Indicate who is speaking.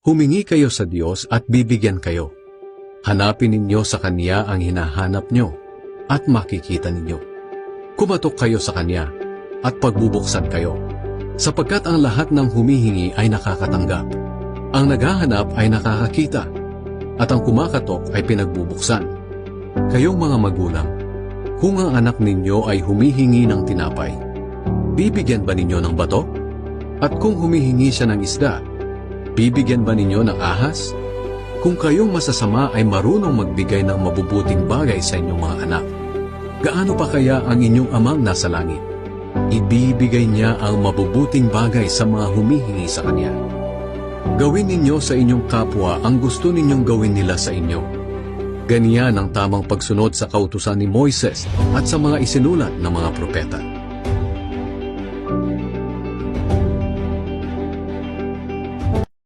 Speaker 1: Humingi kayo sa Diyos at bibigyan kayo. Hanapin ninyo sa Kanya ang hinahanap nyo at makikita ninyo. Kumatok kayo sa Kanya at pagbubuksan kayo. Sapagkat ang lahat ng humihingi ay nakakatanggap. Ang naghahanap ay nakakakita. At ang kumakatok ay pinagbubuksan. Kayong mga magulang, kung ang anak ninyo ay humihingi ng tinapay, bibigyan ba ninyo ng bato? At kung humihingi siya ng isda, bibigyan ba ninyo ng ahas? Kung kayong masasama ay marunong magbigay ng mabubuting bagay sa inyong mga anak, gaano pa kaya ang inyong amang nasa langit? Ibibigay niya ang mabubuting bagay sa mga humihingi sa Kanya. Gawin ninyo sa inyong kapwa ang gusto ninyong gawin nila sa inyo. Ganyan ang tamang pagsunod sa kautusan ni Moises at sa mga isinulat ng mga propeta.